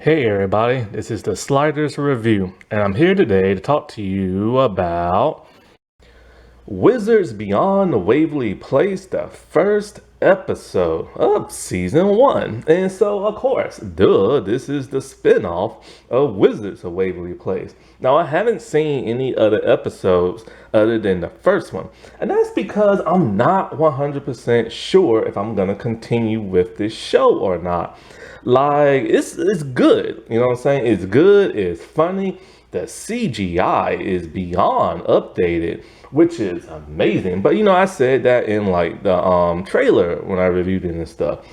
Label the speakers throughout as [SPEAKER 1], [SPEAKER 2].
[SPEAKER 1] Hey everybody, this is the Sliders Review, and I'm here today to talk to you about Wizards Beyond Waverly Place, the first episode of Season 1. And so, of course, this is the spin-off of Wizards of Waverly Place. Now, I haven't seen any other episodes other than the first one, and that's because I'm not 100% sure if I'm going to continue with this show or not. Like, it's good, you know what I'm saying? It's good, it's funny. The CGI is beyond updated, which is amazing. But I said that in like the trailer when I reviewed it and stuff.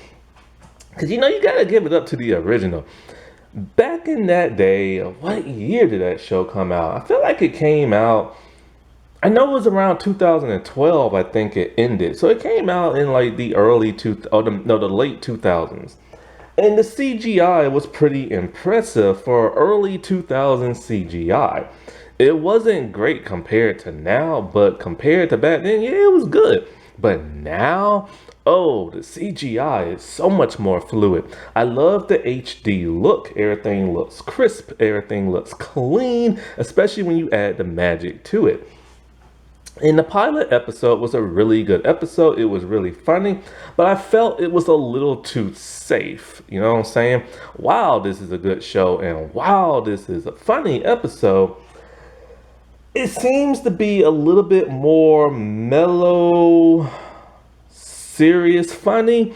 [SPEAKER 1] Cause you gotta give it up to the original. Back in that day, what year did that show come out? I feel like it came out, I know it was around 2012, I think it ended. So it came out in like the the late 2000s. And the CGI was pretty impressive for early 2000s CGI. It wasn't great compared to now, but compared to back then, yeah, it was good. But now, oh, the CGI is so much more fluid. I love the HD look. Everything looks crisp, everything looks clean, especially when you add the magic to it. And the pilot episode was a really good episode. It was really funny, but I felt it was a little too safe. You know what I'm saying? Wow, this is a good show, and wow, this is a funny episode. It seems to be a little bit more mellow, serious funny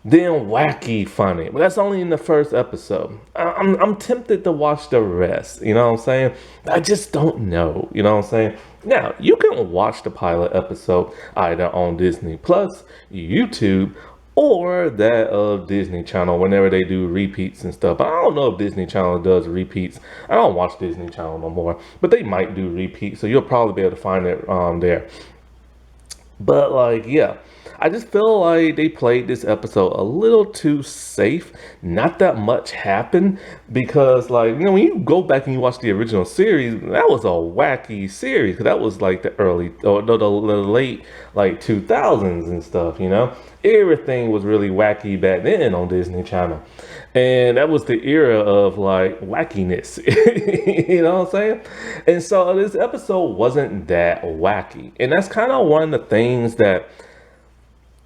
[SPEAKER 1] than wacky funny. But that's only in the first episode. I'm tempted to watch the rest. You know what I'm saying? I just don't know. You know what I'm saying? Now, you can watch the pilot episode either on Disney Plus, YouTube, or that of Disney Channel whenever they do repeats and stuff. I don't know if Disney Channel does repeats. I don't watch Disney Channel no more, but they might do repeats, so you'll probably be able to find it there. But like, yeah, I just feel like they played this episode a little too safe. Not that much happened because, like, when you go back and you watch the original series, that was a wacky series. Cause that was like the early, or no, the late like 2000s and stuff. Everything was really wacky back then on Disney Channel, and that was the era of like wackiness. You know what I'm saying? And so this episode wasn't that wacky, and that's kind of one of the things that,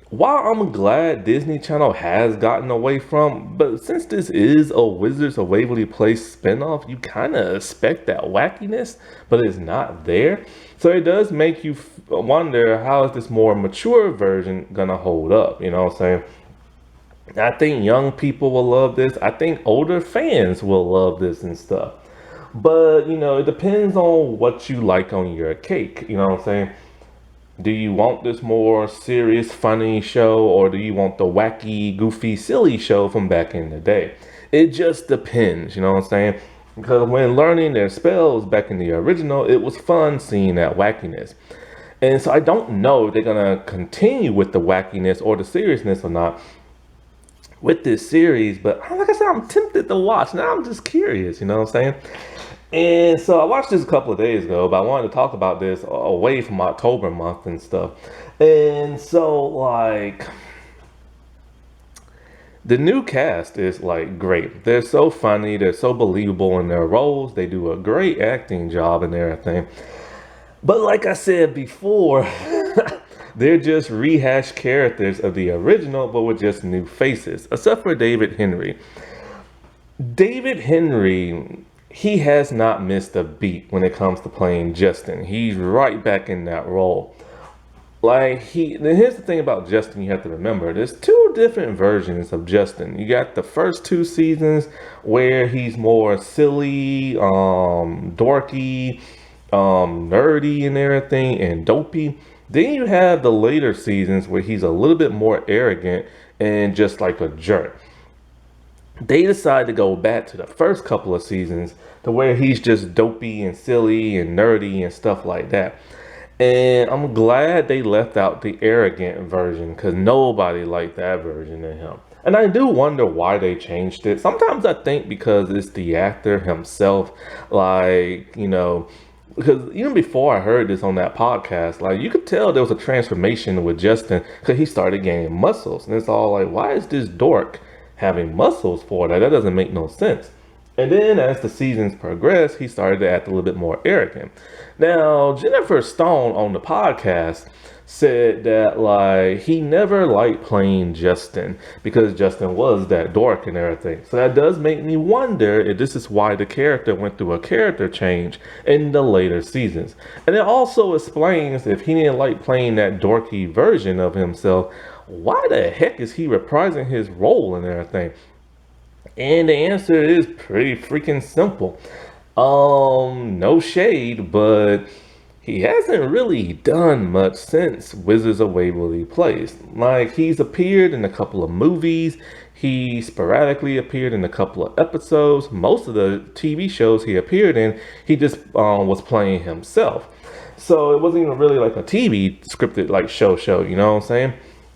[SPEAKER 1] while I'm glad Disney Channel has gotten away from, but since this is a Wizards of Waverly Place spinoff, you kind of expect that wackiness, but it's not there. So it does make you wonder, how is this more mature version gonna hold up? You know what I'm saying? I think young people will love this. I think older fans will love this and stuff. But, it depends on what you like on your cake. You know what I'm saying? Do you want this more serious, funny show, or do you want the wacky, goofy, silly show from back in the day? It just depends, you know what I'm saying? Because when learning their spells back in the original, it was fun seeing that wackiness. And so I don't know if they're going to continue with the wackiness or the seriousness or not with this series, but like I said, I'm tempted to watch. Now I'm just curious, you know what I'm saying? And so I watched this a couple of days ago, but I wanted to talk about this away from October month and stuff. And so, like, the new cast is like great. They're so funny, they're so believable in their roles, they do a great acting job and everything. But like I said before, they're just rehashed characters of the original, but with just new faces, except for David Henrie. David Henrie, he has not missed a beat when it comes to playing Justin. He's right back in that role. Like, here's the thing about Justin you have to remember. There's two different versions of Justin. You got the first two seasons where he's more silly, dorky, nerdy and everything, and dopey. Then you have the later seasons where he's a little bit more arrogant and just like a jerk. They decided to go back to the first couple of seasons to where he's just dopey and silly and nerdy and stuff like that. And I'm glad they left out the arrogant version, because nobody liked that version of him. And I do wonder why they changed it. Sometimes I think because it's the actor himself. Like, because even before I heard this on that podcast, like, you could tell there was a transformation with Justin because he started gaining muscles. And it's all like, why is this dork having muscles for that. That doesn't make no sense. And then as the seasons progressed, he started to act a little bit more arrogant. Now, Jennifer Stone on the podcast said that like he never liked playing Justin because Justin was that dork and everything. So that does make me wonder if this is why the character went through a character change in the later seasons. And it also explains if he didn't like playing that dorky version of himself, why the heck is he reprising his role and everything? And the answer is pretty freaking simple. No shade, but he hasn't really done much since Wizards of Waverly Place. Like, he's appeared in a couple of movies. He sporadically appeared in a couple of episodes. Most of the TV shows he appeared in, he just was playing himself. So it wasn't even really like a TV scripted like show, you know what I'm saying?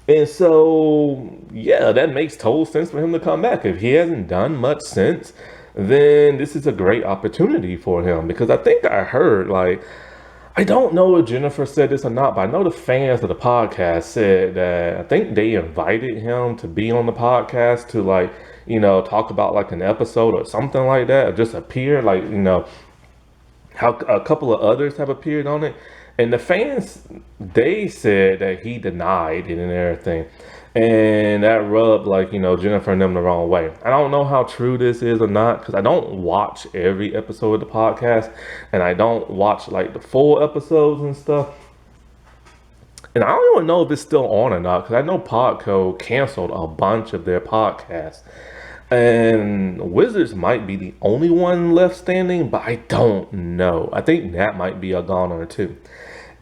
[SPEAKER 1] And so, yeah, that makes total sense for him to come back. If he hasn't done much since, then this is a great opportunity for him. Because I think I heard, like, I don't know if Jennifer said this or not, but I know the fans of the podcast said that I think they invited him to be on the podcast to, like, you know, talk about like an episode or something like that, or just appear, like, you know, how a couple of others have appeared on it. And the fans, they said that he denied it and everything. And that rubbed, like, you know, Jennifer and them the wrong way. I don't know how true this is or not, because I don't watch every episode of the podcast. And I don't watch, like, the full episodes and stuff. And I don't even know if it's still on or not, because I know Podco canceled a bunch of their podcasts. And Wizards might be the only one left standing, but I don't know. I think that might be a goner too.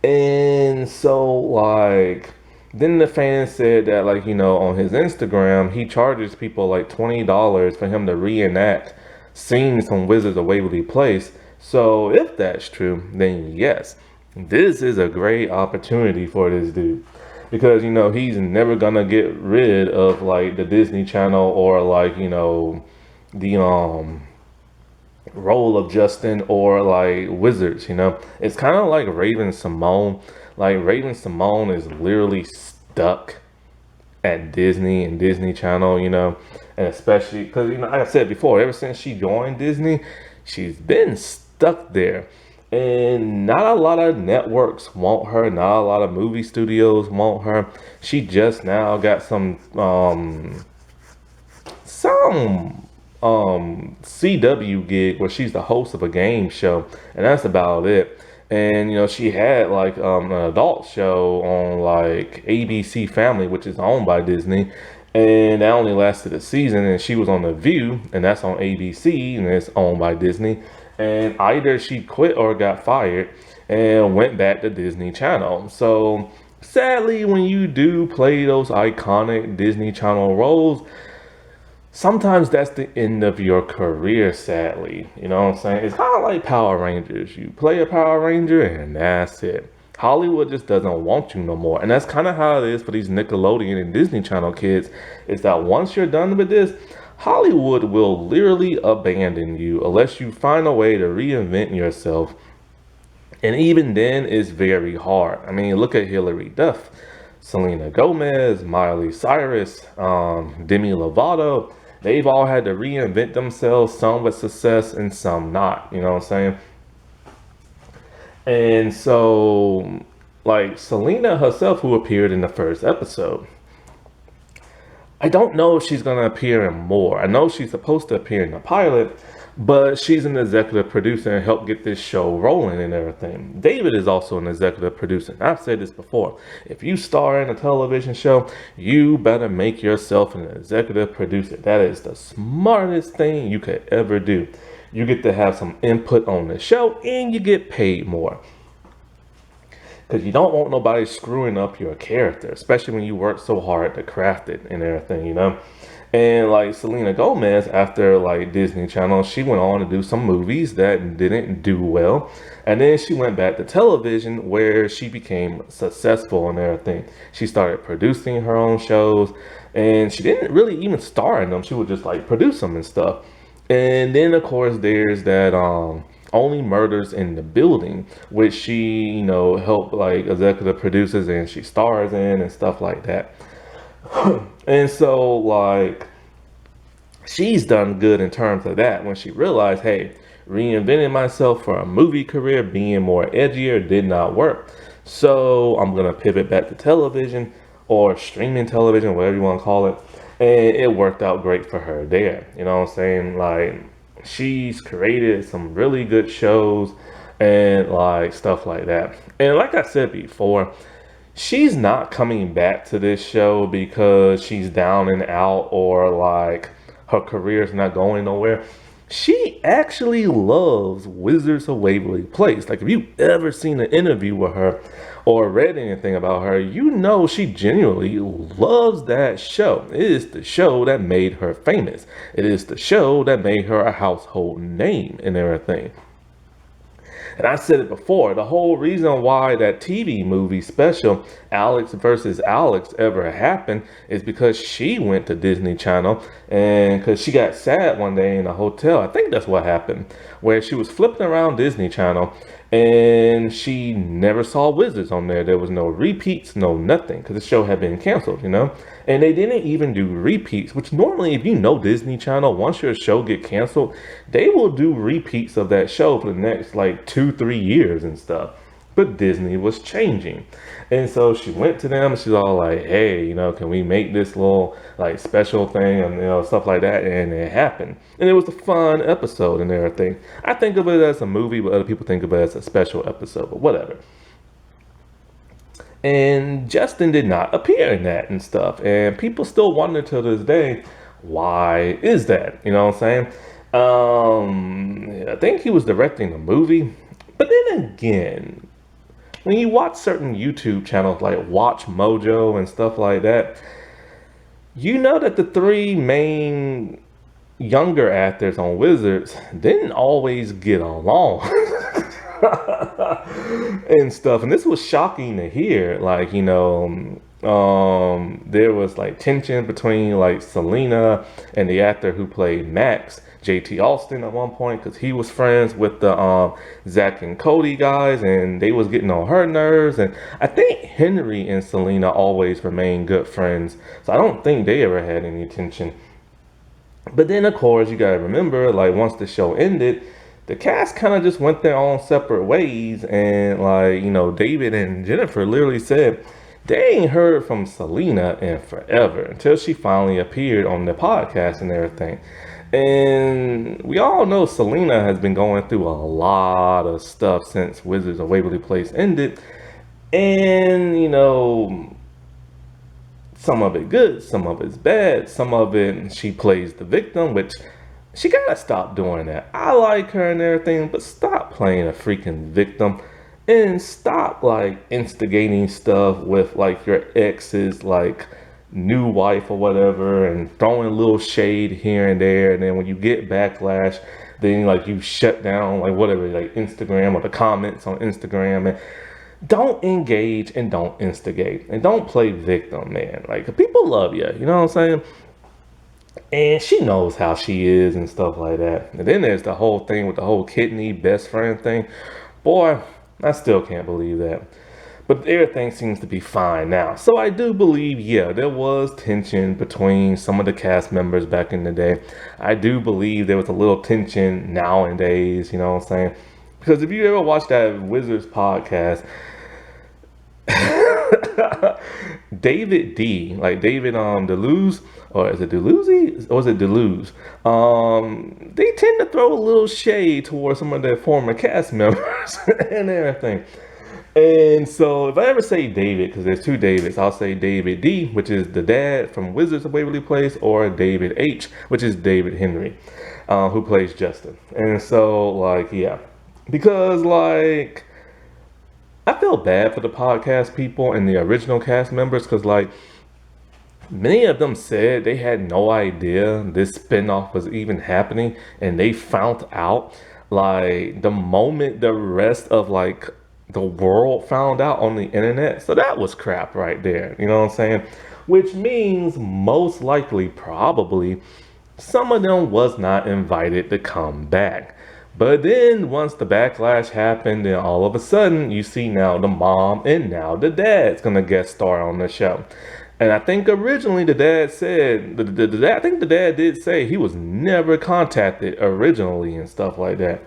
[SPEAKER 1] And so, like, then the fans said that, like, you know, on his Instagram, he charges people like $20 for him to reenact scenes from Wizards of Waverly Place. So if that's true, then yes, this is a great opportunity for this dude. Because, you know, he's never gonna get rid of like the Disney Channel or like, you know, the role of Justin or like Wizards, you know. It's kind of like Raven-Symoné. Like, Raven-Symoné is literally stuck at Disney and Disney Channel, you know. And especially because, you know, like I said before, ever since she joined Disney, she's been stuck there. And not a lot of networks want her. Not a lot of movie studios want her. She just now got some CW gig where she's the host of a game show, and that's about it. And, you know, she had like an adult show on like ABC Family, which is owned by Disney, and that only lasted a season. And she was on The View, and that's on ABC, and it's owned by Disney. And either she quit or got fired and went back to Disney Channel. So sadly, when you do play those iconic Disney Channel roles, sometimes that's the end of your career, sadly. You know what I'm saying? It's kind of like Power Rangers. You play a Power Ranger and that's it. Hollywood just doesn't want you no more. And that's kind of how it is for these Nickelodeon and Disney Channel kids, is that once you're done with this, Hollywood will literally abandon you unless you find a way to reinvent yourself. And even then, it's very hard. I mean, look at Hilary Duff, Selena Gomez, Miley Cyrus, Demi Lovato. They've all had to reinvent themselves, some with success and some not. You know what I'm saying? And so, like, Selena herself, who appeared in the first episode, I don't know if she's going to appear in more. I know she's supposed to appear in the pilot, but she's an executive producer and helped get this show rolling and everything. David is also an executive producer. And I've said this before. If you star in a television show, you better make yourself an executive producer. That is the smartest thing you could ever do. You get to have some input on the show and you get paid more. Because you don't want nobody screwing up your character, especially when you work so hard to craft it and everything, you know. And like Selena Gomez, after like Disney Channel, she went on to do some movies that didn't do well. And then she went back to television where she became successful and everything. She started producing her own shows, and she didn't really even star in them. She would just like produce them and stuff. And then of course there's that Only Murders in the Building, which she, you know, helped like executive producers and she stars in and stuff like that. And so, like, she's done good in terms of that when she realized, hey, reinventing myself for a movie career, being more edgier did not work. So I'm going to pivot back to television or streaming television, whatever you want to call it. And it worked out great for her there. You know what I'm saying? Like, she's created some really good shows and like stuff like that. And like I said before, she's not coming back to this show because she's down and out or like her career's not going nowhere. She actually loves Wizards of Waverly Place. Like, if you've ever seen an interview with her or read anything about her, you know she genuinely loves that show. It is the show that made her famous. It is the show that made her a household name and everything. And I said it before, the whole reason why that TV movie special, Alex versus Alex, ever happened is because she went to Disney Channel and because she got sad one day in a hotel. I think that's what happened, where she was flipping around Disney Channel and she never saw Wizards on there. There was no repeats, no nothing, because the show had been canceled, you know? And they didn't even do repeats, which normally, if you know Disney Channel, once your show get canceled, they will do repeats of that show for the next like 2-3 years and stuff. But Disney was changing. And so she went to them and she's all like, hey, you know, can we make this little like special thing and, you know, stuff like that. And it happened. And it was a fun episode and everything. I think of it as a movie, but other people think of it as a special episode, but whatever. And Justin did not appear in that and stuff. And people still wonder to this day, why is that? You know what I'm saying? I think he was directing the movie. But then again, when you watch certain YouTube channels like Watch Mojo and stuff like that, you know that the three main younger actors on Wizards didn't always get along. And stuff. And this was shocking to hear. Like, you know, there was like tension between like Selena and the actor who played Max, JT Austin, at one point, because he was friends with the Zach and Cody guys, and they was getting on her nerves. And I think Henrie and Selena always remained good friends, so I don't think they ever had any tension. But then, of course, you gotta remember, like, once the show ended, the cast kind of just went their own separate ways. And, like, you know, David and Jennifer literally said they ain't heard from Selena in forever until she finally appeared on the podcast and everything. And we all know Selena has been going through a lot of stuff since Wizards of Waverly Place ended. And, you know, some of it good, some of it's bad, some of it she plays the victim, which she gotta stop doing that. I like her and everything, but stop playing a freaking victim and stop like instigating stuff with like your ex's like new wife or whatever and throwing a little shade here and there. And then when you get backlash, then like you shut down like whatever, like Instagram or the comments on Instagram. And don't engage and don't instigate and don't play victim, man. Like, people love you, you know what I'm saying? And she knows how she is and stuff like that. And then there's the whole thing with the whole kidney best friend thing. Boy, I still can't believe that. But everything seems to be fine now. So I do believe, yeah, there was tension between some of the cast members back in the day. I do believe there was a little tension nowadays, you know what I'm saying? Because if you ever watch that Wizards podcast, David D, like David Deleuze, or is it Deleuze, or is it Deleuze? They tend to throw a little shade towards some of their former cast members and everything. And so if I ever say David, because there's two Davids, I'll say David D, which is the dad from Wizards of Waverly Place, or David H, which is David Henrie, who plays Justin. And so, like, yeah, because like, I feel bad for the podcast people and the original cast members, because like, many of them said they had no idea this spinoff was even happening, and they found out like the moment the rest of like the world found out on the internet. So that was crap right there, you know what I'm saying? Which means most likely, probably, some of them was not invited to come back. But then once the backlash happened, then all of a sudden you see now the mom and now the dad's gonna guest star on the show. And I think originally the dad said, I think the dad did say he was never contacted originally and stuff like that.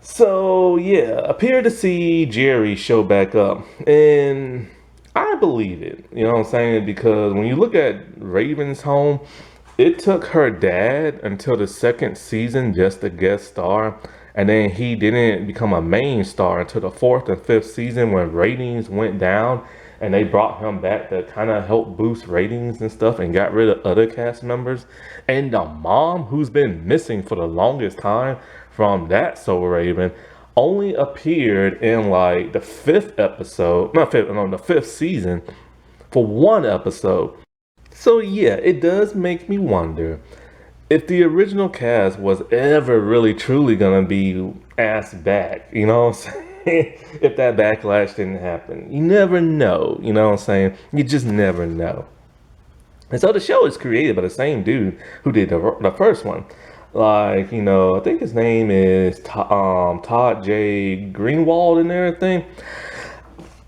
[SPEAKER 1] So yeah, appear to see Jerry show back up, and I believe it. You know what I'm saying? Because when you look at Raven's home, it took her dad until the second season just to guest star, and then he didn't become a main star until the fourth and fifth season when ratings went down, and they brought him back to kind of help boost ratings and stuff, and got rid of other cast members. And the mom, who's been missing for the longest time from that So Raven, only appeared in like the fifth episode, not fifth, no, the fifth season for one episode. So yeah, it does make me wonder if the original cast was ever really truly gonna be asked back, you know what I'm saying? If that backlash didn't happen. You never know, you know what I'm saying? You just never know. And so the show is created by the same dude who did the first one. Like, you know, I think his name is Todd J. Greenwald and everything.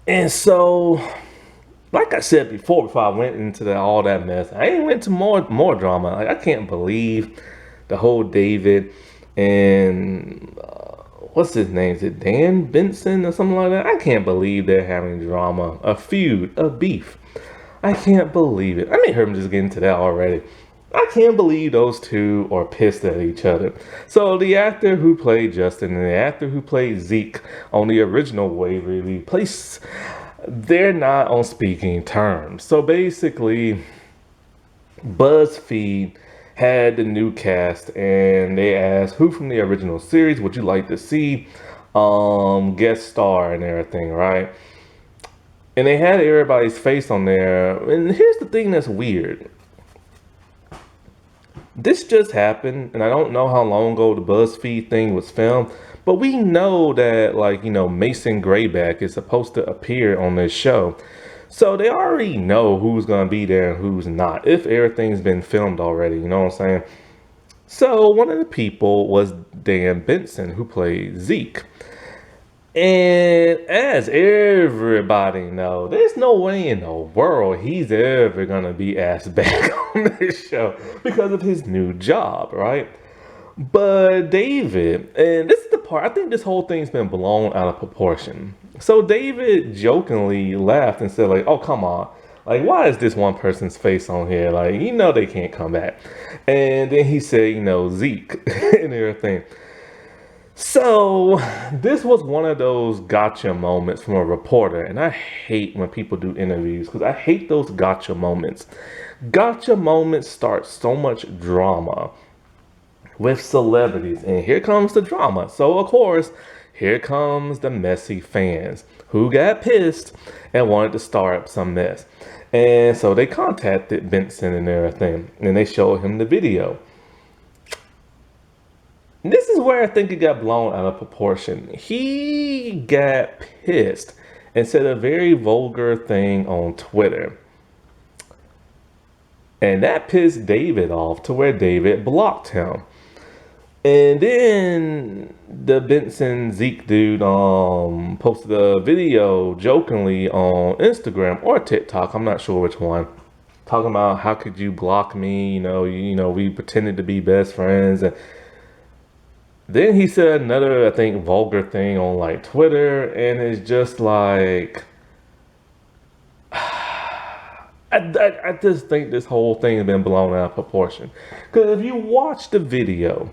[SPEAKER 1] And so, like I said before I went into all that mess, I ain't went to more drama. Like, I can't believe the whole David and what's his name? Is it Dan Benson or something like that? I can't believe they're having drama, a feud, a beef. I can't believe it. I may heard him just get into that already. I can't believe those two are pissed at each other. So the actor who played Justin and the actor who played Zeke on the original Waverly place, they're not on speaking terms. So basically, BuzzFeed had the new cast and they asked who from the original series would you like to see guest star and everything, right? And they had everybody's face on there. And here's the thing that's weird. This just happened, and I don't know how long ago the BuzzFeed thing was filmed, but we know that, like, you know, Mason Grayback is supposed to appear on this show. So they already know who's going to be there and who's not, if everything's been filmed already, you know what I'm saying? So one of the people was Dan Benson, who played Zeke. And as everybody knows, there's no way in the world he's ever gonna be asked back on this show because of his new job, right? But David, and this is the part, I think this whole thing's been blown out of proportion. So David jokingly laughed and said, like, oh, come on. Like, why is this one person's face on here? Like, you know they can't come back. And then he said, you know, Zeke and everything. So this was one of those gotcha moments from a reporter, and I hate when people do interviews because I hate those gotcha moments. Gotcha moments start so much drama with celebrities, and here comes the drama. So of course, here comes the messy fans who got pissed and wanted to start up some mess. And so they contacted Benson and everything, and they showed him the video. This is where I think it got blown out of proportion. He got pissed and said a very vulgar thing on Twitter. And that pissed David off to where David blocked him. And then the Benson Zeke dude posted a video jokingly on Instagram or TikTok, I'm not sure which one, talking about how could you block me, you know, we pretended to be best friends. And then he said another, I think, vulgar thing on like Twitter, and it's just like, I just think this whole thing has been blown out of proportion. Because if you watch the video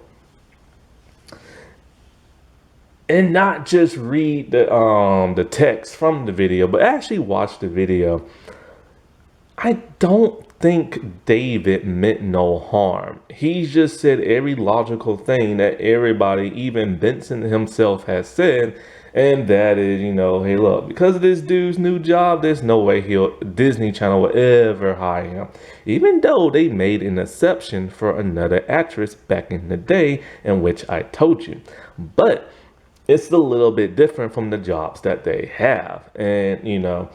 [SPEAKER 1] and not just read the text from the video, but actually watch the video, I don't think David meant no harm. He just said every logical thing that everybody, even Benson himself, has said, and that is, you know, hey, look, because of this dude's new job, there's no way Disney Channel will ever hire him, even though they made an exception for another actress back in the day, in which I told you. But it's a little bit different from the jobs that they have, and you know.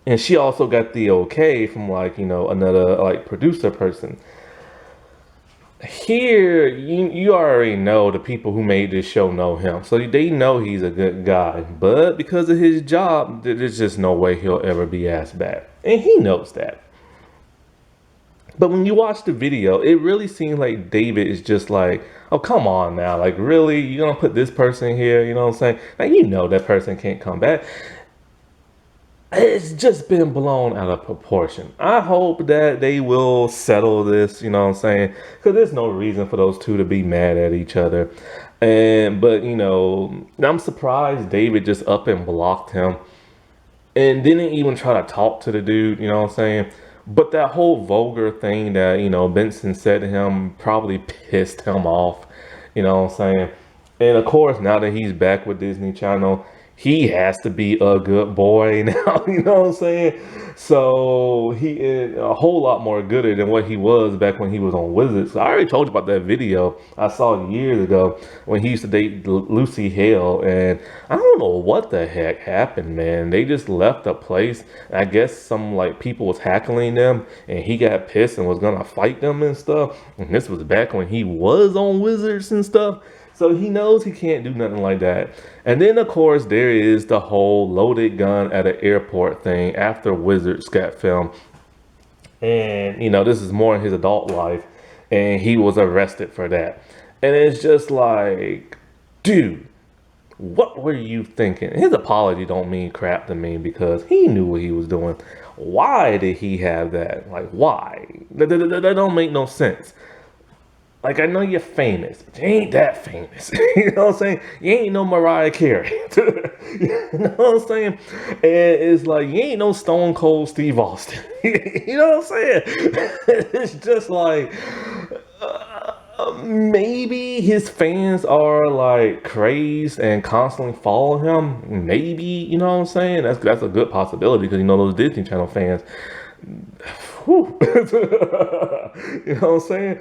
[SPEAKER 1] And she also got the okay from, like, you know, another, like, producer person. Here, you already know the people who made this show know him, so they know he's a good guy. But because of his job, there's just no way he'll ever be asked back, and he knows that. But when you watch the video, it really seems like David is just like, oh, come on now. Like, really? You're going to put this person here? You know what I'm saying? Like, you know that person can't come back. It's just been blown out of proportion. I hope that they will settle this, you know what I'm saying? Because there's no reason for those two to be mad at each other. But, I'm surprised David just up and blocked him and didn't even try to talk to the dude, you know what I'm saying? But that whole vulgar thing that, Benson said to him probably pissed him off, you know what I'm saying? And of course, now that he's back with Disney Channel, he has to be a good boy now, you know what I'm saying? So he is a whole lot more gooder than what he was back when he was on Wizards. So I already told you about that video I saw years ago when he used to date Lucy Hale, and I don't know what the heck happened, man. They just left the place. I guess some like people was heckling them, and he got pissed and was gonna fight them and stuff. And this was back when he was on Wizards and stuff. So he knows he can't do nothing like that. And then, of course, there is the whole loaded gun at an airport thing after Wizards got filmed. And, this is more in his adult life. And he was arrested for that. And it's just like, dude, what were you thinking? His apology don't mean crap to me because he knew what he was doing. Why did he have that? Like, why? That don't make no sense. Like, I know you're famous, but you ain't that famous. You know what I'm saying? You ain't no Mariah Carey. You know what I'm saying? And it's like, you ain't no Stone Cold Steve Austin. You know what I'm saying? It's just like, maybe his fans are like crazed and constantly follow him. Maybe, you know what I'm saying? That's a good possibility because, those Disney Channel fans, whew. You know what I'm saying?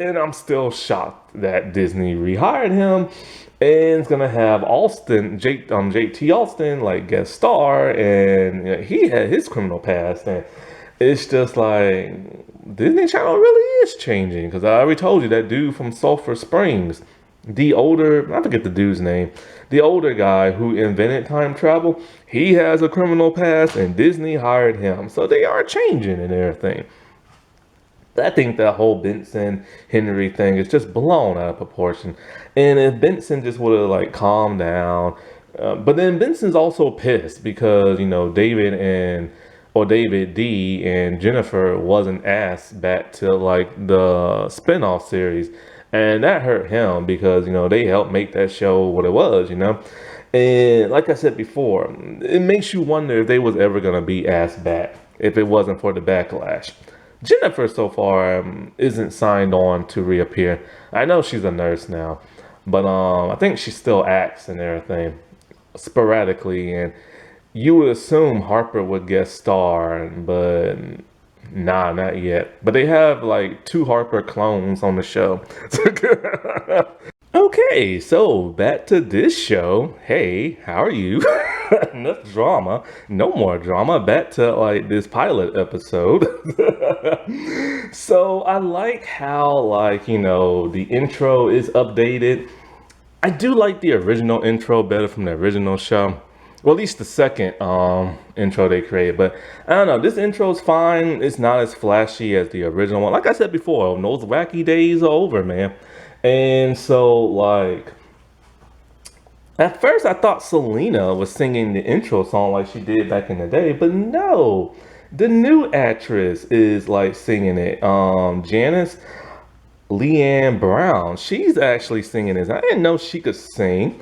[SPEAKER 1] And I'm still shocked that Disney rehired him and it's gonna have JT Austin like guest star, and he had his criminal past, and it's just like Disney Channel really is changing because I already told you that dude from Sulphur Springs, I forget the dude's name, the older guy who invented time travel, he has a criminal past and Disney hired him. So they are changing and everything. I think that whole Benson Henrie thing is just blown out of proportion. And if Benson just would have like calmed down, but then Benson's also pissed because, David D and Jennifer wasn't asked back to like the spinoff series. And that hurt him because, they helped make that show what it was, And like I said before, it makes you wonder if they was ever going to be asked back if it wasn't for the backlash. Jennifer so far isn't signed on to reappear. I know she's a nurse now, but I think she still acts and everything sporadically. And you would assume Harper would guest star, but nah, not yet. But they have like 2 Harper clones on the show. Okay, so back to this show. Hey, how are you? Enough drama. No more drama. Back to like this pilot episode. So I like how the intro is updated. I do like the original intro better from the original show. Well, at least the second intro they created. But I don't know, this intro is fine. It's not as flashy as the original one. Like I said before, those wacky days are over, man. And so, at first I thought Selena was singing the intro song like she did back in the day, but no, the new actress is singing it. Janice Leanne Brown, she's actually singing this. I didn't know she could sing.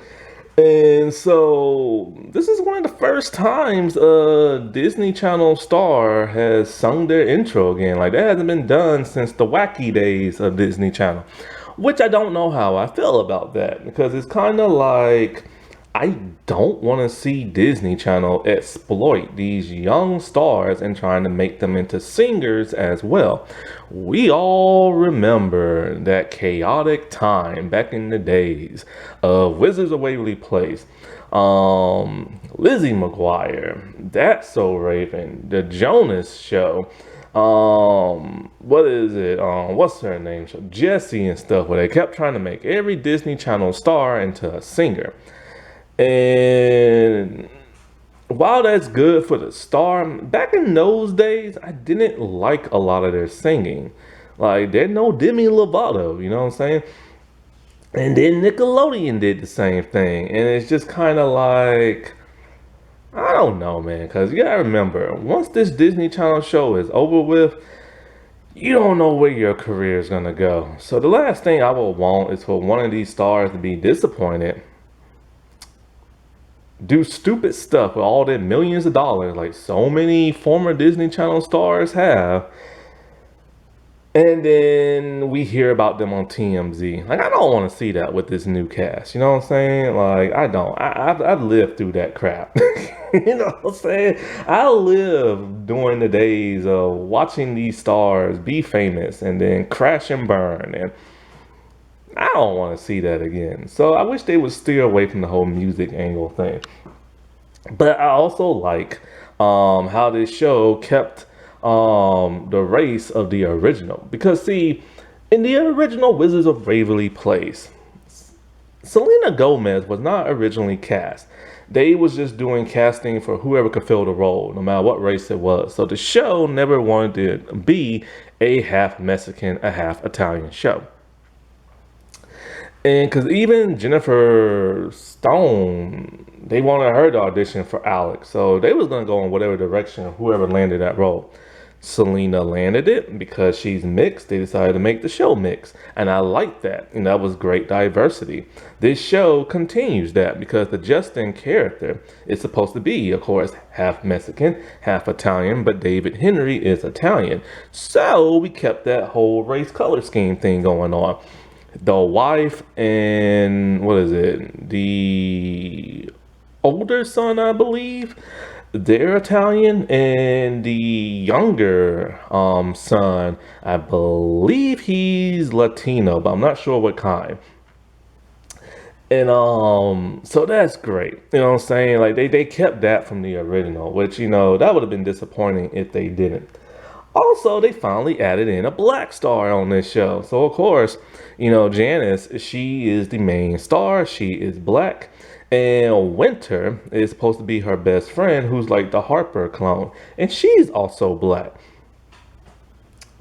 [SPEAKER 1] And so this is one of the first times a Disney Channel star has sung their intro again. Like, that hasn't been done since the wacky days of Disney Channel. Which I don't know how I feel about that, because it's kind of like I don't want to see Disney Channel exploit these young stars and trying to make them into singers as well. We all remember that chaotic time back in the days of Wizards of Waverly Place, Lizzie McGuire, That's So Raven, The Jonas Show, what is it? What's her name? Jessie and stuff, where they kept trying to make every Disney Channel star into a singer. And while that's good for the star, back in those days, I didn't like a lot of their singing. Like, there's no Demi Lovato, you know what I'm saying? And then Nickelodeon did the same thing. And it's just kind of like, I don't know, man. Because you gotta remember, once this Disney Channel show is over with, you don't know where your career is gonna go. So the last thing I would want is for one of these stars to be disappointed, do stupid stuff with all their millions of dollars like so many former Disney Channel stars have, and then we hear about them on TMZ. Like, I don't want to see that with this new cast. You know what I'm saying? Like, I don't. I've lived through that crap. You know what I'm saying? I live during the days of watching these stars be famous and then crash and burn, and I don't want to see that again. So I wish they would steer away from the whole music angle thing. But I also like how this show kept the race of the original. Because see, in the original Wizards of Waverly Place, Selena Gomez was not originally cast. They was just doing casting for whoever could fill the role, no matter what race it was. So the show never wanted to be a half Mexican, a half Italian show. And because even Jennifer Stone, they wanted her to audition for Alex. So they was going to go in whatever direction, whoever landed that role. Selena landed it because she's mixed. They decided to make the show mixed. And I like that. And that was great diversity. This show continues that because the Justin character is supposed to be, of course, half Mexican, half Italian. But David Henrie is Italian. So we kept that whole race color scheme thing going on. The wife and what is it? The older son, I believe, they're Italian, and the younger son, I believe he's Latino, but I'm not sure what kind. And so that's great. You know what I'm saying? Like they kept that from the original, which, you know, that would have been disappointing if they didn't. Also, they finally added in a black star on this show. So, of course, you know, Janice, she is the main star. She is black. And Winter is supposed to be her best friend, who's like the Harper clone. And she's also black.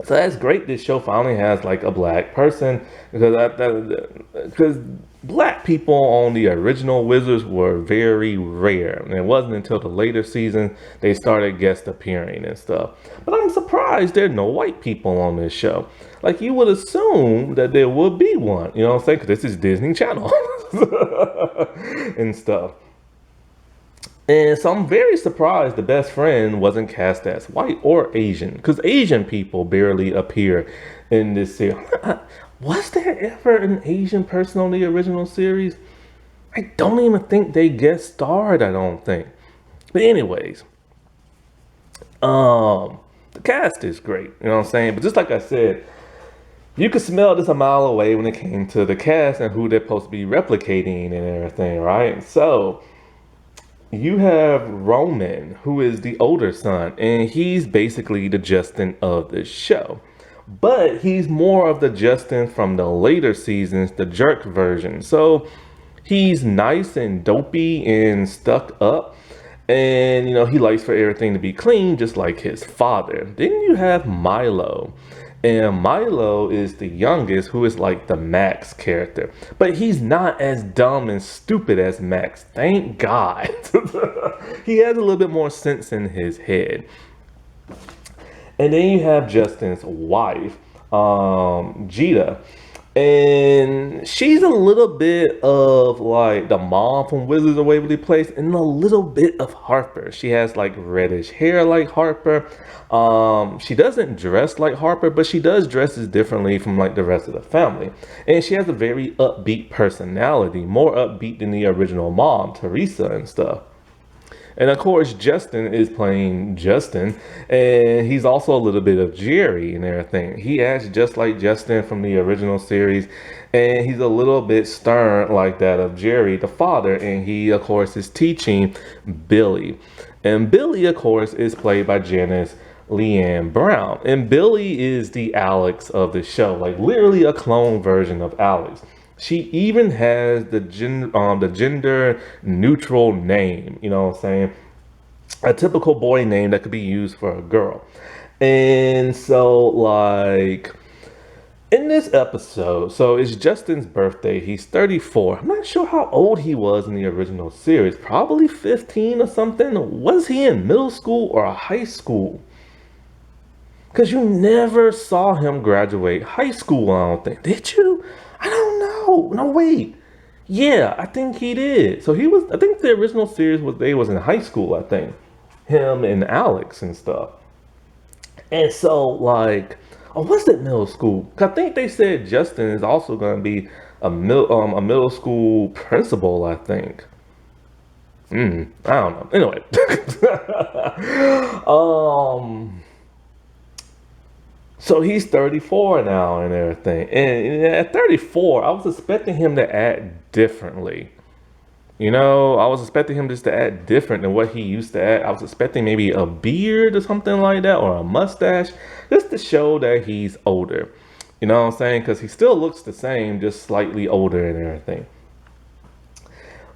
[SPEAKER 1] So that's great. This show finally has like a black person, because black people on the original Wizards were very rare, and it wasn't until the later season they started guest appearing and stuff. But I'm surprised there are no white people on this show. Like, you would assume that there would be one, you know what I'm saying? Because this is Disney Channel and stuff. And so I'm very surprised the best friend wasn't cast as white or Asian, because Asian people barely appear in this series. Was there ever an Asian person on the original series? I don't even think they guest starred, I don't think. But anyways, the cast is great, you know what I'm saying? But just like I said, you could smell this a mile away when it came to the cast and who they're supposed to be replicating and everything, right? So you have Roman, who is the older son, and he's basically the Justin of the show. But he's more of the Justin from the later seasons, the jerk version. So he's nice and dopey and stuck up. And, you know, he likes for everything to be clean, just like his father. Then you have Milo. And Milo is the youngest, who is like the Max character. But he's not as dumb and stupid as Max. Thank God. He has a little bit more sense in his head. And then you have Justin's wife, Jita. And she's a little bit of like the mom from Wizards of Waverly Place and a little bit of Harper. She has like reddish hair like Harper. She doesn't dress like Harper, but she does dresses differently from like the rest of the family. And she has a very upbeat personality, more upbeat than the original mom, Teresa, and stuff. And of course, Justin is playing Justin, and he's also a little bit of Jerry and everything. He acts just like Justin from the original series, and he's a little bit stern like that of Jerry, the father, and he, of course, is teaching Billy. And Billy, of course, is played by Janice Leanne Brown. And Billy is the Alex of the show, like literally a clone version of Alex. She even has the gender neutral name, you know what I'm saying? A typical boy name that could be used for a girl. And so, like, in this episode, so it's Justin's birthday. He's 34. I'm not sure how old he was in the original series. Probably 15 or something. Was he in middle school or high school? Because you never saw him graduate high school, I don't think. Did you? I don't know. No, wait. Yeah, I think he did. So he was, I think the original series was, they was in high school, I think. Him and Alex and stuff. And so, like, oh, what's it middle school? 'Cause I think they said Justin is also going to be a middle school principal, I think. I don't know. Anyway. So he's 34 now and everything. And at 34, I was expecting him to act differently. You know, I was expecting him just to act different than what he used to act. I was expecting maybe a beard or something like that, or a mustache, just to show that he's older. You know what I'm saying? Because he still looks the same, just slightly older and everything.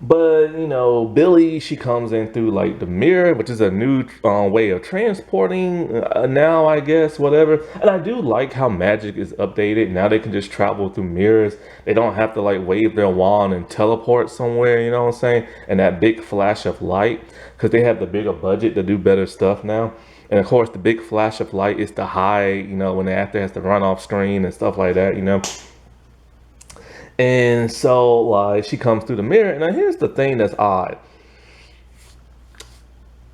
[SPEAKER 1] But, you know, Billy, she comes in through like the mirror, which is a new way of transporting now, I guess, whatever. And I do like how magic is updated. Now they can just travel through mirrors. They don't have to like wave their wand and teleport somewhere, you know what I'm saying? And that big flash of light, because they have the bigger budget to do better stuff now. And of course, the big flash of light is to hide, you know, when the actor has to run off screen and stuff like that, you know. And so, like, she comes through the mirror. And now here's the thing that's odd.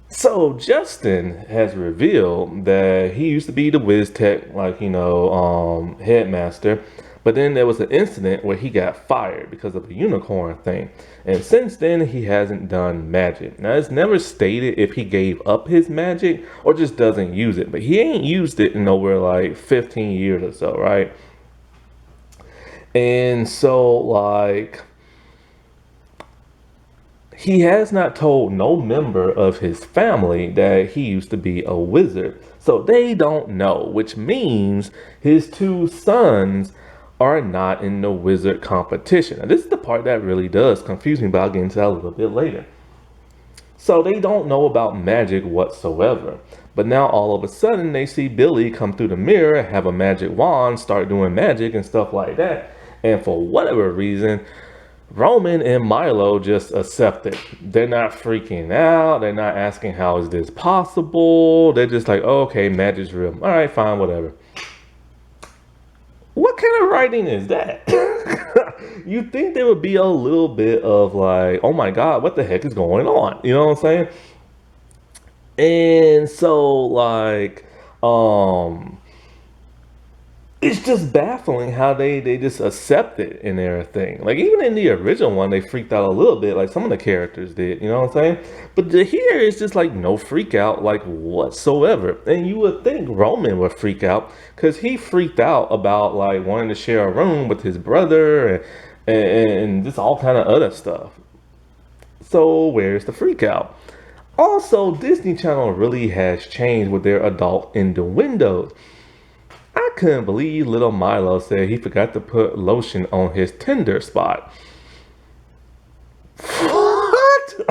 [SPEAKER 1] So Justin has revealed that he used to be the Wiz Tech, like, you know, headmaster. But then there was an incident where he got fired because of the unicorn thing. And since then, he hasn't done magic. Now, it's never stated if he gave up his magic or just doesn't use it. But he ain't used it in over like 15 years or so, right? And so, like, he has not told no member of his family that he used to be a wizard. So they don't know, which means his two sons are not in the wizard competition. Now, this is the part that really does confuse me, but I'll get into that a little bit later. So they don't know about magic whatsoever. But now all of a sudden they see Billy come through the mirror, have a magic wand, start doing magic and stuff like that. And for whatever reason, Roman and Milo just accept it. They're not freaking out. They're not asking how is this possible. They're just like, oh, okay, magic's real. All right, fine, whatever. What kind of writing is that? You'd think there would be a little bit of like, oh my God, what the heck is going on? You know what I'm saying? And so, like, it's just baffling how they just accept it and everything. Like, even in the original one, they freaked out a little bit, like some of the characters did, you know what I'm saying? But here, it's just like no freak out, like whatsoever. And you would think Roman would freak out, because he freaked out about like wanting to share a room with his brother and just all kind of other stuff. So where's the freak out? Also, Disney Channel really has changed with their adult innuendos. I couldn't believe little Milo said he forgot to put lotion on his tender spot. What?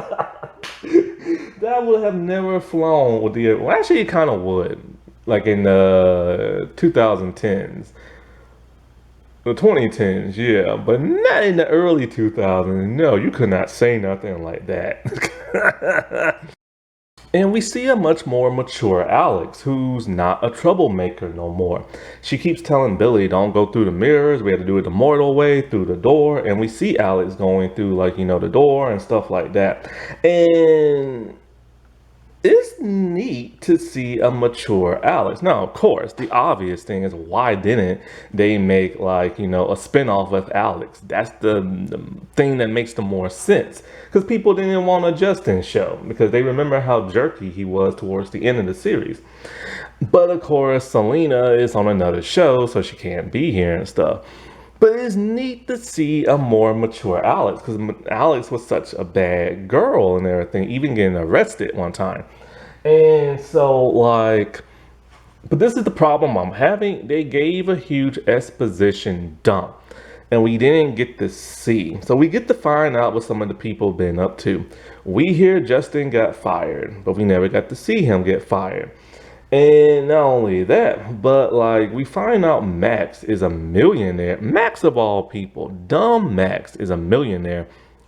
[SPEAKER 1] That would have never flown with the... Well, actually, it kind of would. Like in the 2010s. The 2010s, yeah. But not in the early 2000s. No, you could not say nothing like that. And we see a much more mature Alex, who's not a troublemaker no more. She keeps telling Billy, don't go through the mirrors. We have to do it the mortal way, through the door. And we see Alex going through, like, you know, the door and stuff like that. And it's neat to see a mature Alex. Now, of course, the obvious thing is, why didn't they make, like, you know, a spinoff with Alex? That's the thing that makes the more sense. Because people didn't want a Justin show, because they remember how jerky he was towards the end of the series. But of course, Selena is on another show, so she can't be here and stuff. But it's neat to see a more mature Alex, because Alex was such a bad girl and everything, even getting arrested one time. And so, like, But this is the problem I'm having. They gave a huge exposition dump and we didn't get to see. So we get to find out what some of the people been up to. We hear Justin got fired, but we never got to see him get fired. And not only that, but like we find out Max is a millionaire. Max of all people, dumb Max is a millionaire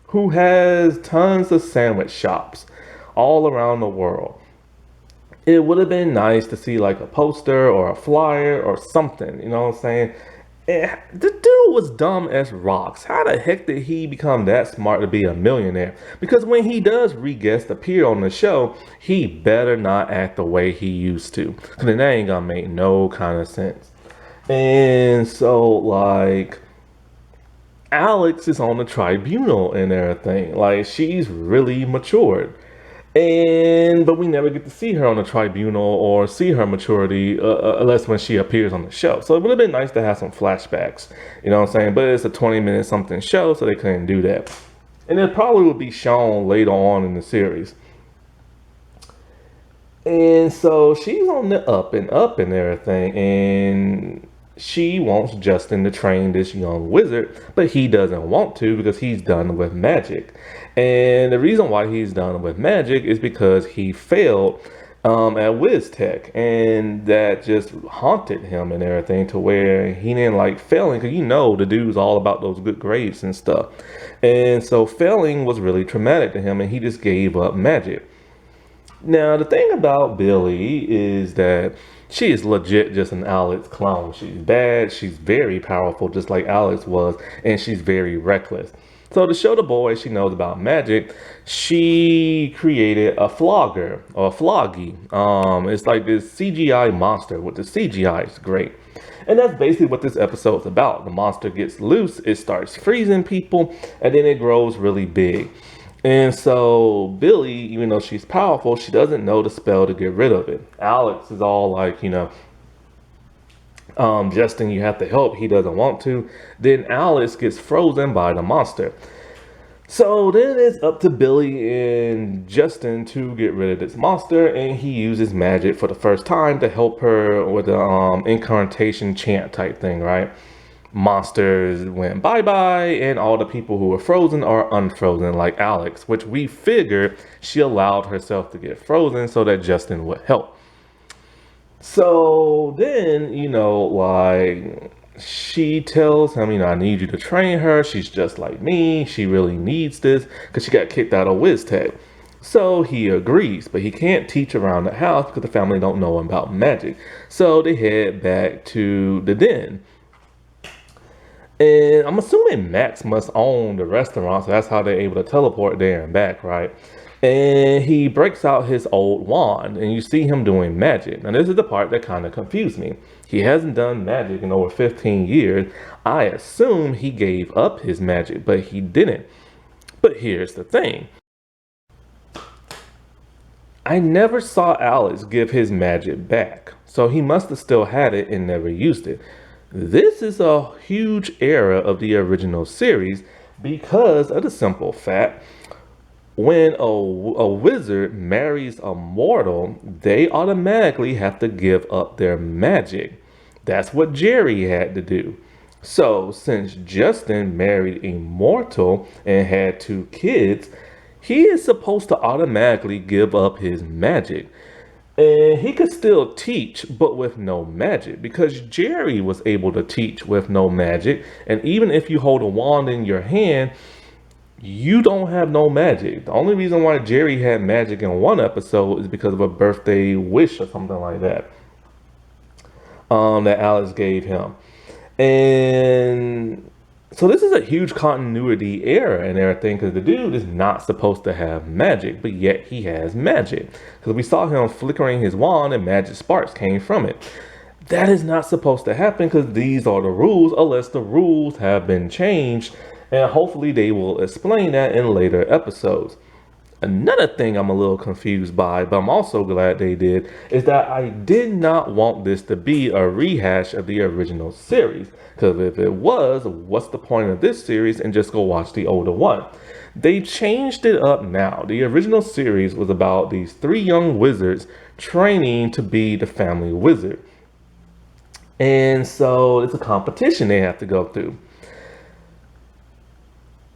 [SPEAKER 1] who has tons of sandwich shops all around the world. It would have been nice to see like a poster or a flyer or something, you know what I'm saying? The dude was dumb as rocks. How the heck did he become that smart to be a millionaire? Because when he does re-guest appear on the show, he better not act the way he used to. Because then that ain't gonna make no kind of sense. And so, like, Alex is on the tribunal and everything. Like, she's really matured. But we never get to see her on the tribunal or see her maturity unless when she appears on the show. So it would have been nice to have some flashbacks, you know what I'm saying? But it's a 20-minute something show, so they couldn't do that. And it probably will be shown later on in the series. And so she's on the up and everything, and she wants Justin to train this young wizard, but he doesn't want to because he's done with magic. And the reason why he's done with magic is because he failed at WizTech, and that just haunted him and everything to where he didn't like failing, because you know the dude's all about those good grades and stuff. And so failing was really traumatic to him, and he just gave up magic. Now, the thing about Billy is that she is legit just an Alex clone. She's bad, she's very powerful, just like Alex was, and she's very reckless. So to show the boys she knows about magic, she created a flogger, or a floggy. It's like this CGI monster, with the CGI is great. And that's basically what this episode's about. The monster gets loose, it starts freezing people, and then it grows really big. And so Billy, even though she's powerful, she doesn't know the spell to get rid of it. Alex is all like, you know, Justin, you have to help. He doesn't want to. Then Alex gets frozen by the monster. So then it's up to Billy and Justin to get rid of this monster, and he uses magic for the first time to help her with the incantation chant type thing, right? Monsters went bye-bye, and all the people who were frozen are unfrozen, like Alex, which we figured she allowed herself to get frozen so that Justin would help. So then, you know, like, she tells him, you know, I need you to train her. She's just like me. She really needs this because she got kicked out of WizTech. So he agrees, but he can't teach around the house because the family don't know about magic. So they head back to the den. And I'm assuming Max must own the restaurant, so that's how they're able to teleport there and back, right? And he breaks out his old wand, and you see him doing magic. Now, this is the part that kind of confused me. He hasn't done magic in over 15 years. I assume he gave up his magic, but he didn't. But here's the thing. I never saw Alex give his magic back, so he must have still had it and never used it. This is a huge error of the original series because of the simple fact when a wizard marries a mortal, they automatically have to give up their magic. That's what Jerry had to do. So since Justin married a mortal and had 2 kids, he is supposed to automatically give up his magic. And he could still teach, but with no magic, because Jerry was able to teach with no magic. And even if you hold a wand in your hand, you don't have no magic. The only reason why Jerry had magic in one episode is because of a birthday wish or something like that, that Alex gave him. And so this is a huge continuity error and everything, because the dude is not supposed to have magic, but yet he has magic. Because we saw him flickering his wand and magic sparks came from it. That is not supposed to happen because these are the rules, unless the rules have been changed. And hopefully they will explain that in later episodes. Another thing I'm a little confused by, but I'm also glad they did, is that I did not want this to be a rehash of the original series. Because if it was, what's the point of this series and just go watch the older one? They changed it up now. The original series was about these 3 young wizards training to be the family wizard. And so it's a competition they have to go through.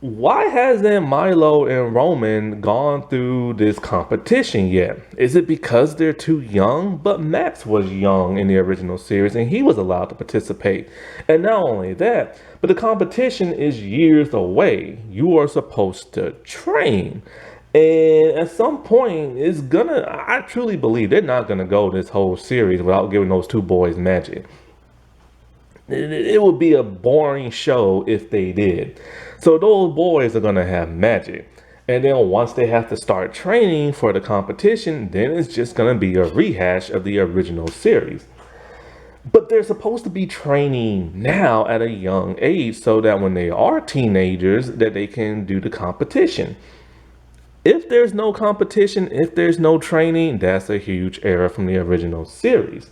[SPEAKER 1] Why hasn't Milo and Roman gone through this competition yet? Is it because they're too young? But Max was young in the original series and he was allowed to participate. And not only that, but the competition is years away. You are supposed to train. And at some point, I truly believe they're not gonna go this whole series without giving those two boys magic. It would be a boring show if they did. So those boys are going to have magic. And then once they have to start training for the competition, then it's just going to be a rehash of the original series. But they're supposed to be training now at a young age so that when they are teenagers, that they can do the competition. If there's no competition, if there's no training, that's a huge error from the original series.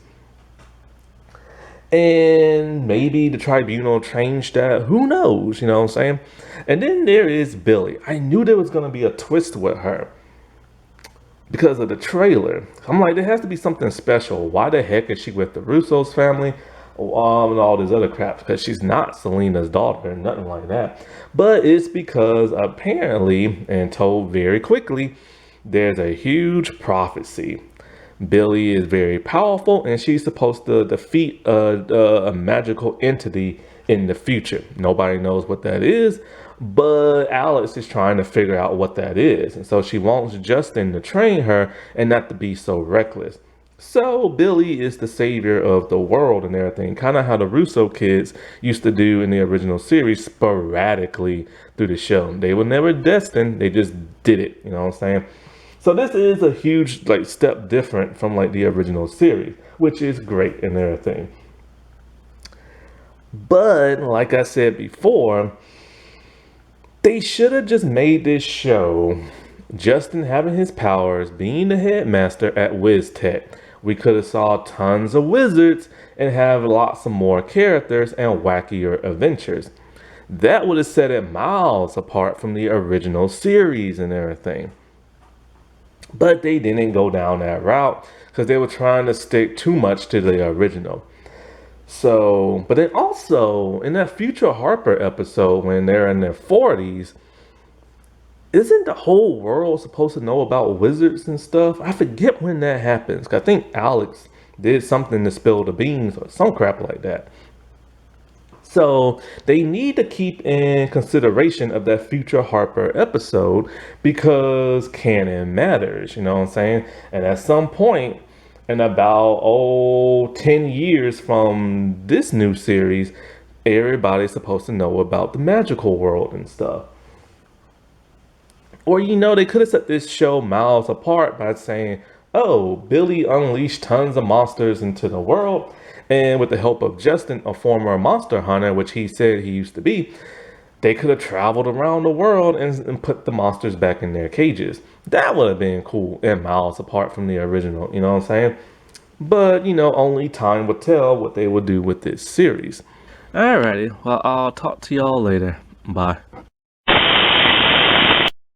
[SPEAKER 1] And maybe the tribunal changed that. Who knows? You know what I'm saying? And then there is Billy. I knew there was going to be a twist with her because of the trailer. I'm like, there has to be something special. Why the heck is she with the Russo's family? And all this other crap, because she's not Selena's daughter, nothing like that. But it's because apparently, and told very quickly, there's a huge prophecy. Billy is very powerful and she's supposed to defeat a magical entity in the future. Nobody knows what that is, but Alex is trying to figure out what that is. And so she wants Justin to train her and not to be so reckless. So Billy is the savior of the world and everything, kind of how the Russo kids used to do in the original series sporadically through the show. They were never destined, they just did it, you know what I'm saying? So this is a huge step different from the original series, which is great and everything. But like I said before, they should have just made this show Justin having his powers, being the headmaster at WizTech. We could have saw tons of wizards and have lots of more characters and wackier adventures. That would have set it miles apart from the original series and everything. But they didn't go down that route because they were trying to stick too much to the original. So, but then also in that future Harper episode when they're in their 40s, isn't the whole world supposed to know about wizards and stuff? I forget when that happens. 'Cause I think Alex did something to spill the beans or some crap like that. So they need to keep in consideration of that future Harper episode because canon matters, you know what I'm saying? And at some point in about 10 years from this new series, everybody's supposed to know about the magical world and stuff. Or, they could have set this show miles apart by saying, oh, Billy unleashed tons of monsters into the world. And with the help of Justin, a former monster hunter, which he said he used to be, they could have traveled around the world and put the monsters back in their cages. That would have been cool and miles apart from the original, you know what I'm saying? But, only time will tell what they will do with this series. Alrighty, well, I'll talk to y'all later. Bye.